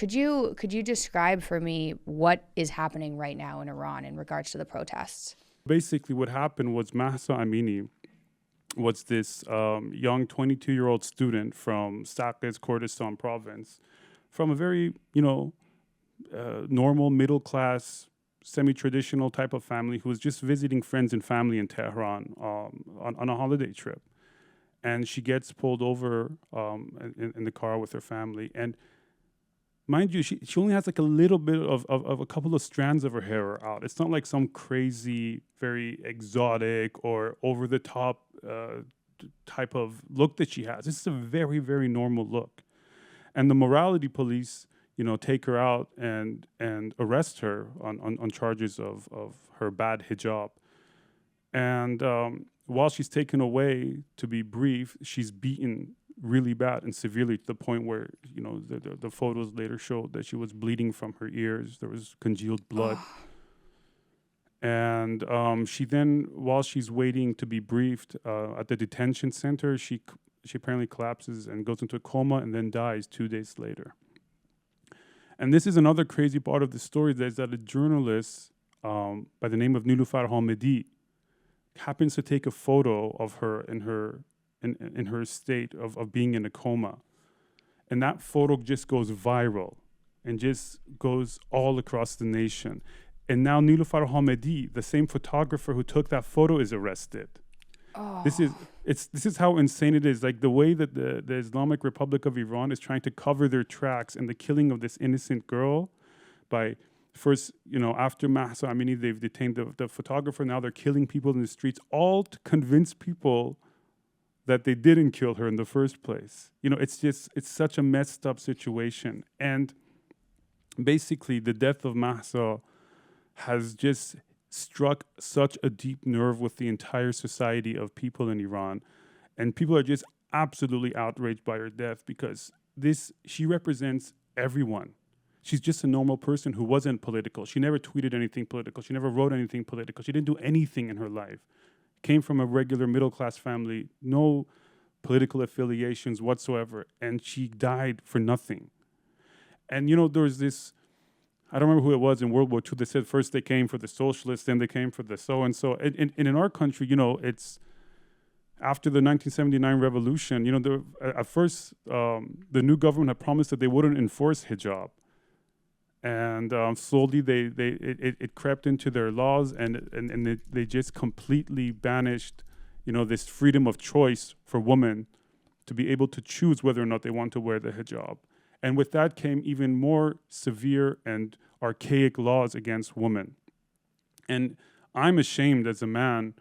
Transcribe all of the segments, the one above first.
Could you describe for me what is happening right now in Iran in regards to the protests? Basically, what happened was Mahsa Amini was this young 22-year-old student from Saqqez, Kurdistan province, from a very, normal, middle-class, semi-traditional type of family who was just visiting friends and family in Tehran on a holiday trip. And she gets pulled over in the car with her family. And mind you, she only has like a little bit of a couple of strands of her hair out. It's not like some crazy, very exotic or over-the-top type of look that she has. This is a very, very normal look. And the morality police, take her out and arrest her on charges of her bad hijab. And while she's taken away to be briefed, she's beaten really bad and severely to the point where, the photos later showed that she was bleeding from her ears. There was congealed blood. And she then, while she's waiting to be briefed at the detention center, she apparently collapses and goes into a coma and then dies 2 days later. And this is another crazy part of the story, is that a journalist by the name of Nilufar Hamedi happens to take a photo of her in her state of being in a coma. And that photo just goes viral and just goes all across the nation. And now Nilufar Hamedi, the same photographer who took that photo, is arrested. Oh. This is how insane it is. Like the way that the Islamic Republic of Iran is trying to cover their tracks and the killing of this innocent girl by first, after Mahsa Amini, they've detained the photographer. Now they're killing people in the streets, all to convince people that they didn't kill her in the first place. It's such a messed up situation. And basically the death of Mahsa has just struck such a deep nerve with the entire society of people in Iran. And people are just absolutely outraged by her death because she represents everyone. She's just a normal person who wasn't political. She never tweeted anything political. She never wrote anything political. She didn't do anything in her life. Came from a regular middle-class family, no political affiliations whatsoever. And she died for nothing. And, there was this, I don't remember who it was in World War II. They said first they came for the socialists, then they came for the so-and-so. And in our country, it's after the 1979 revolution, at first the new government had promised that they wouldn't enforce hijab. And slowly it crept into their laws and they just completely banished, this freedom of choice for women to be able to choose whether or not they want to wear the hijab. And with that came even more severe and archaic laws against women. And I'm ashamed as a man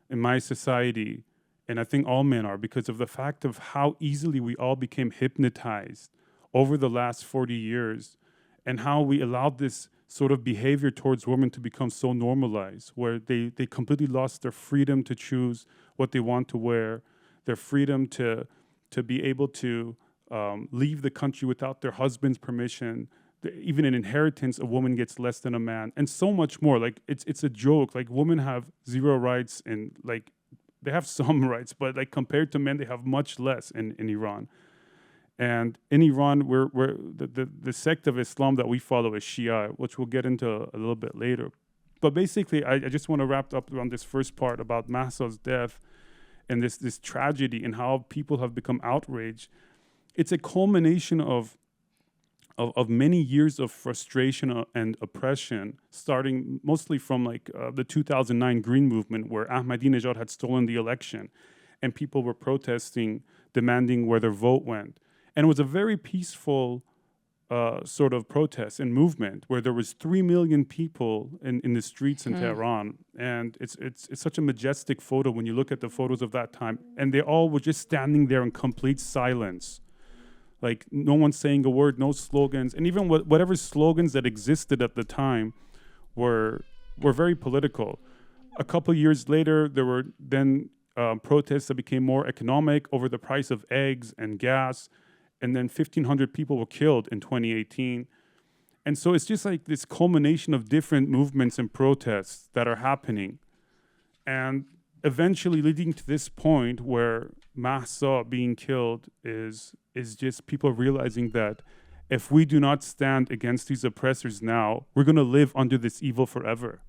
in my society, and I think all men are, because of the fact of how easily we all became hypnotized over the last 40 years and how we allowed this sort of behavior towards women to become so normalized, where they completely lost their freedom to choose what they want to wear, their freedom to be able to leave the country without their husband's permission. Even in inheritance, a woman gets less than a man, and so much more. Like it's a joke. Like women have zero rights, and like they have some rights, but like compared to men, they have much less in Iran. And in Iran, we're the sect of Islam that we follow is Shia, which we'll get into a little bit later. But basically, I just want to wrap up on this first part about Mahsa's death and this tragedy and how people have become outraged. It's a culmination of many years of frustration and oppression, starting mostly from the 2009 Green Movement, where Ahmadinejad had stolen the election, and people were protesting, demanding where their vote went. And it was a very peaceful sort of protest and movement where there was 3 million people in the streets in Tehran. And it's such a majestic photo when you look at the photos of that time. And they all were just standing there in complete silence. Like no one saying a word, no slogans. And even whatever slogans that existed at the time were very political. A couple years later, there were then protests that became more economic over the price of eggs and gas. And then 1,500 people were killed in 2018. And so it's just like this culmination of different movements and protests that are happening. And eventually leading to this point where Mahsa being killed is just people realizing that if we do not stand against these oppressors now, we're going to live under this evil forever.